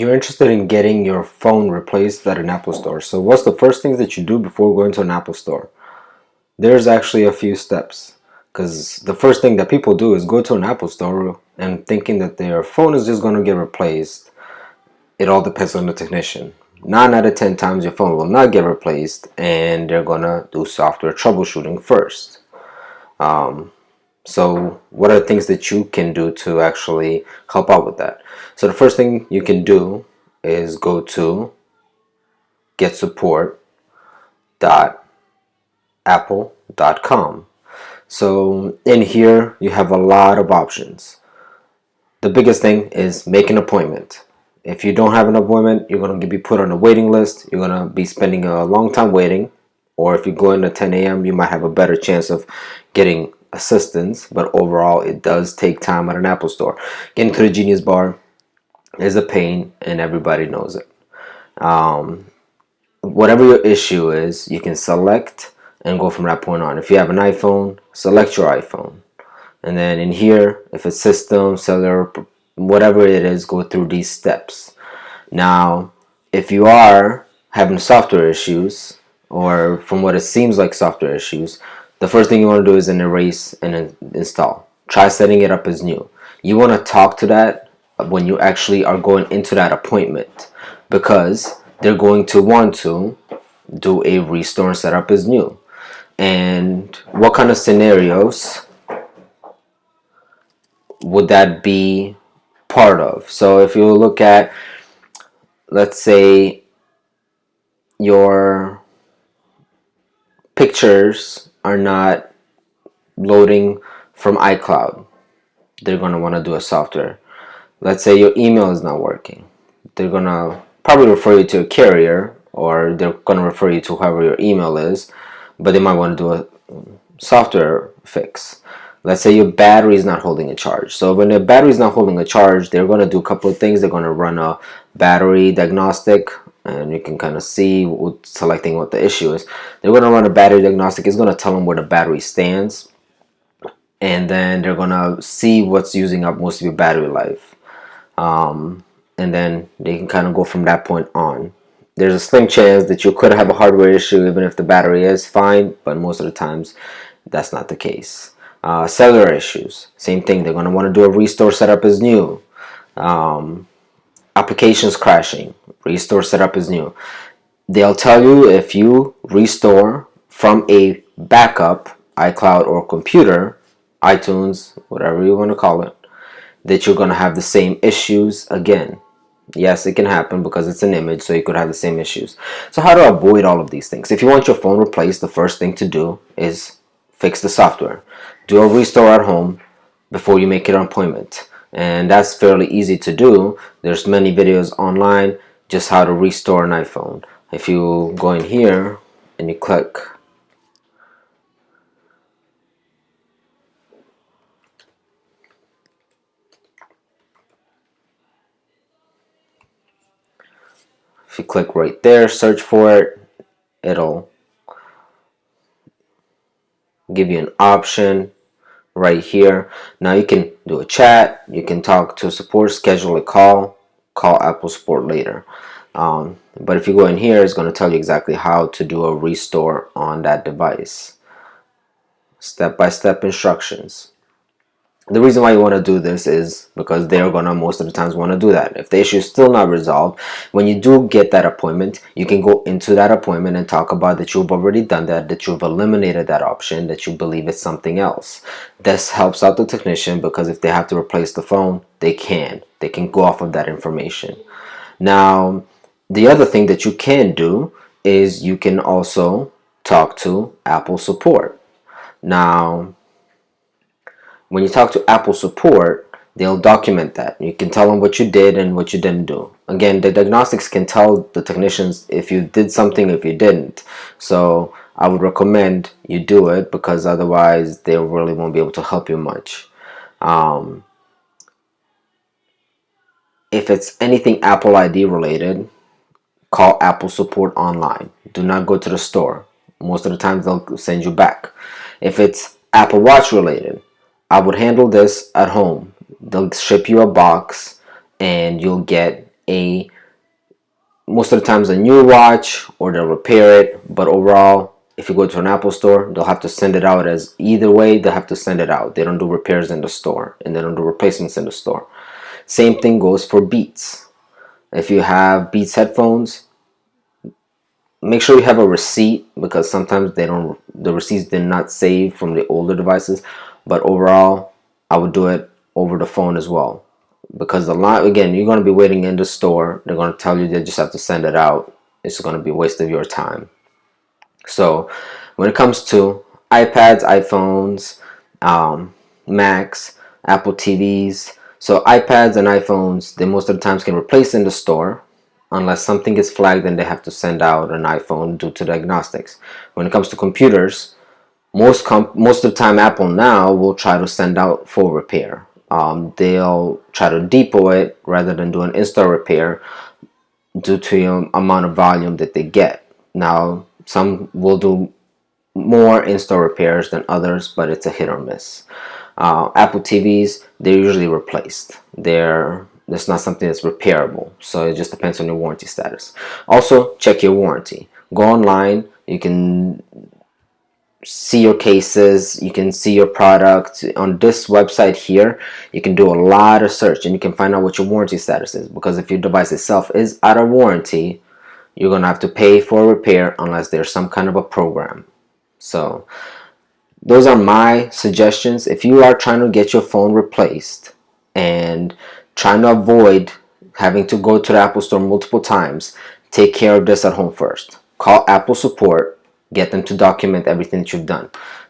You're interested in getting your phone replaced at an Apple store. So what's the first things that you do before going to an Apple store? There's actually a few steps. Because the first thing that people do is go to an Apple store and thinking that their phone is just going to get replaced. It all depends on the technician. 9 out of 10 times your phone will not get replaced, and they're going to do software troubleshooting first. So what are the things that you can do to actually help out with that? So the first thing you can do is go to getsupport.apple.com. So in here you have a lot of options. The biggest thing is make an appointment. If you don't have an appointment, you're going to be put on a waiting list. You're going to be spending a long time waiting. Or if you go in at 10 a.m., you might have a better chance of getting assistance. But overall, it does take time at an Apple store. Getting to the Genius Bar is a pain, and everybody knows it. Whatever your issue is, you can select and go from that point on. If you have an iPhone, select your iPhone. And then in here, if it's system, cellular, whatever it is, go through these steps. Now, if you are having software issues, or from what it seems like software issues, the first thing you want to do is an erase and install. Try setting it up as new. You want to talk to that when you actually are going into that appointment, because they're going to want to do a restore and set up as new. And what kind of scenarios would that be part of? So if you look at, let's say your pictures are not loading from iCloud, they're going to want to do a software. Let's say your email is not working, they're going to probably refer you to a carrier, or they're going to refer you to whoever your email is, but they might want to do a software fix. Let's say your battery is not holding a charge. So when the battery is not holding a charge, they're going to do a couple of things. They're going to run a battery diagnostic, and you can kind of see selecting what the issue is. They're going to run a battery diagnostic. It's going to tell them where the battery stands, and then they're going to see what's using up most of your battery life. And then they can kind of go from that point on. There's a slim chance that you could have a hardware issue even if the battery is fine, but most of the times that's not the case. Cellular issues, same thing. They're going to want to do a restore setup as new. Applications crashing, restore setup as new. They'll tell you if you restore from a backup, iCloud or computer, iTunes, whatever you want to call it, that you're going to have the same issues again. Yes, it can happen because it's an image, so you could have the same issues. So how to avoid all of these things? If you want your phone replaced, the first thing to do is fix the software. Do a restore at home before you make an appointment. And that's fairly easy to do. There's many videos online just how to restore an iPhone. If you go in here and you click right there, search for it, it'll give you an option right here. Now you can do a chat, you can talk to support, schedule a call Apple support later. But if you go in here, it's going to tell you exactly how to do a restore on that device. Step-by-step instructions. The reason why you want to do this is because they're going to most of the times want to do that. If the issue is still not resolved, when you do get that appointment, you can go into that appointment and talk about that you've already done that you've eliminated that option, that you believe it's something else. This helps out the technician because if they have to replace the phone, they can go off of that information. Now, the other thing that you can do is you can also talk to Apple support. Now, when you talk to Apple support, they'll document that. You can tell them what you did and what you didn't do. Again, the diagnostics can tell the technicians if you did something, if you didn't. So I would recommend you do it because otherwise they really won't be able to help you much. If it's anything Apple ID related, call Apple support online. Do not go to the store. Most of the time they'll send you back. If it's Apple Watch related, I would handle this at home. They'll ship you a box and you'll get most of the times a new watch, or they'll repair it. But overall, if you go to an Apple store, they'll have to send it out. As either way, they'll have to send it out. They don't do repairs in the store, and they don't do replacements in the store. Same thing goes for Beats. If you have Beats headphones, make sure you have a receipt, because sometimes the receipts did not save from the older devices. But overall, I would do it over the phone as well, because the line, again, you're going to be waiting in the store. They're going to tell you they just have to send it out. It's going to be a waste of your time. So when it comes to iPads, iPhones, Macs, Apple TVs, so iPads and iPhones, they most of the times can replace in the store, unless something gets flagged and they have to send out an iPhone due to diagnostics. When it comes to computers, most of the time Apple now will try to send out full repair. They'll try to depot it rather than do an install repair due to the amount of volume that they get. Now, some will do more install repairs than others, but it's a hit or miss. Apple TVs, they're usually replaced. That's not something that's repairable, so it just depends on your warranty status. Also, check your warranty. Go online. You can see your cases, you can see your product on this website here. You can do a lot of search, and you can find out what your warranty status is, because if your device itself is out of warranty, you're gonna have to pay for a repair unless there's some kind of a program. So those are my suggestions. If you are trying to get your phone replaced and trying to avoid having to go to the Apple store multiple times, take care of this at home first. Call Apple support. Get them to document everything that you've done.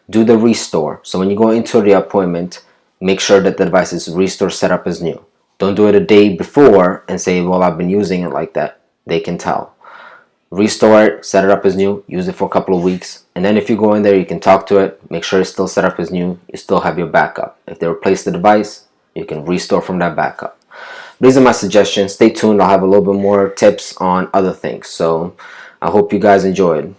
Do the restore. So when you go into the appointment, make sure that the device is restore set up as new. Don't do it a day before and say, well, I've been using it like that. They can tell. Restore it, set it up as new, use it for a couple of weeks. And then if you go in there, you can talk to it, make sure it's still set up as new. You still have your backup. If they replace the device, you can restore from that backup. These are my suggestions. Stay tuned. I'll have a little bit more tips on other things. So I hope you guys enjoyed.